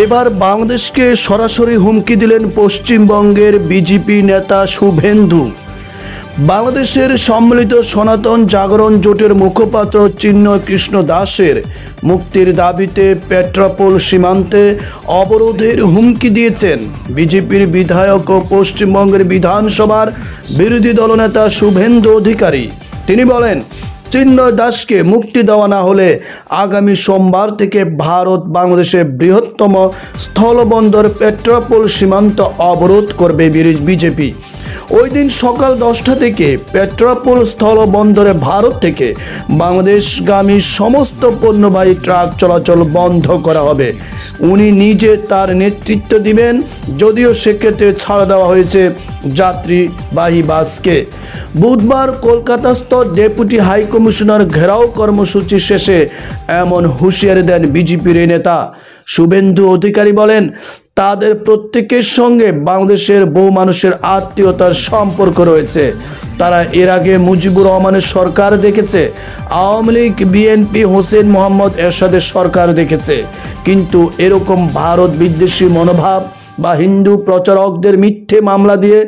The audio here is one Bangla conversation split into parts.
এবার বাংলাদেশকে সরাসরি হুমকি দিলেন পশ্চিমবঙ্গের বিজেপি নেতা শুভেন্দু। বাংলাদেশের সম্মিলিত সনাতন জাগরণ জোটের মুখপাত্র চিন্ময় কৃষ্ণ দাসের মুক্তির দাবিতে পেট্রাপোল সীমান্তে অবরোধের হুমকি দিয়েছেন বিজেপির বিধায়ক ও পশ্চিমবঙ্গের বিধানসভার বিরোধী দলনেতা শুভেন্দু অধিকারী। তিনি বলেন, চিন্ময় দাসকে মুক্তি দেওয়া না হলে আগামী সোমবার থেকে ভারত বাংলাদেশের বৃহত্তম স্থলবন্দর পেট্রাপোল সীমান্ত অবরোধ করবে বিজেপি। ওই দিন সকাল 10টা থেকে পেট্রাপোল স্থলবন্দরে ভারত থেকে বাংলাদেশগামী সমস্ত পণ্যবাহী ট্রাক চলাচল বন্ধ করা হবে। উনি নিজে তার নেতৃত্ব দিবেন, যদিও সেক্ষেত্রে ছাড় দেওয়া হয়েছে যাত্রীবাহী বাসকে। বুধবার কলকাতাস্থ ডেপুটি হাই কমিশনার ঘেরাও কর্মসূচি শেষে এমন হুঁশিয়ারি দেন বিজেপির এই নেতা। শুভেন্দু অধিকারী বলেন, তাদের প্রত্যেকের সঙ্গে বাংলাদেশের বহু মানুষের আত্মীয়তার সম্পর্ক রয়েছে। তারা এর আগে মুজিবুর রহমানের সরকার দেখেছে, আওয়ামী লীগ, বিএনপি, হোসেন মোহাম্মদ এরশাদের সরকার দেখেছে, কিন্তু এরকম ভারত বিদ্বেষী মনোভাব বা হিন্দু প্রচারকদের মিথ্যে মামলা দিয়ে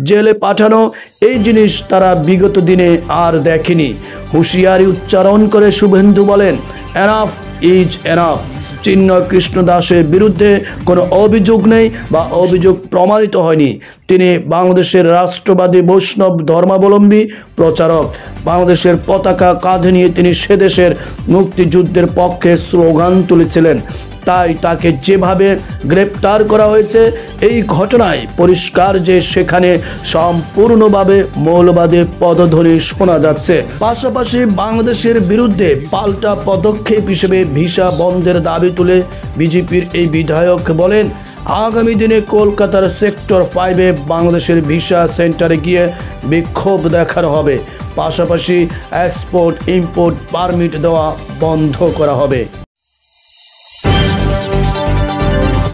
জেলে পাঠানো, এই জিনিস তারা বিগত দিনে আর দেখেনি। হুঁশিয়ারি উচ্চারণ করে শুভেন্দু বলেন, enough is enough. Chinmoy Krishna দাসের বিরুদ্ধে কোনো অভিযোগ নেই বা অভিযোগ প্রমাণিত হয়নি। তিনি বাংলাদেশের রাষ্ট্রবাদী বৈষ্ণব ধর্মাবলম্বী প্রচারক। বাংলাদেশের পতাকা কাঁধে নিয়ে তিনি সেদেশের মুক্তিযুদ্ধের পক্ষে স্লোগান তুলেছিলেন। তাই তাকে যেভাবে গ্রেপ্তার করা হয়েছে, এই ঘটনায় পরিষ্কার যে সেখানে সম্পূর্ণভাবে মৌলবাদী পদধ্বনি শোনা যাচ্ছে। পাশাপাশি বাংলাদেশের বিরুদ্ধে পাল্টা পদক্ষেপ হিসেবে ভিসা বন্ধের দাবি তুলে বিজেপির এই বিধায়ক বলেন, আগামী দিনে কলকাতার সেক্টর 5-এ বাংলাদেশের ভিসা সেন্টারে গিয়ে বিক্ষোভ দেখানো হবে। পাশাপাশি এক্সপোর্ট ইম্পোর্ট পারমিট দেওয়া বন্ধ করা হবে।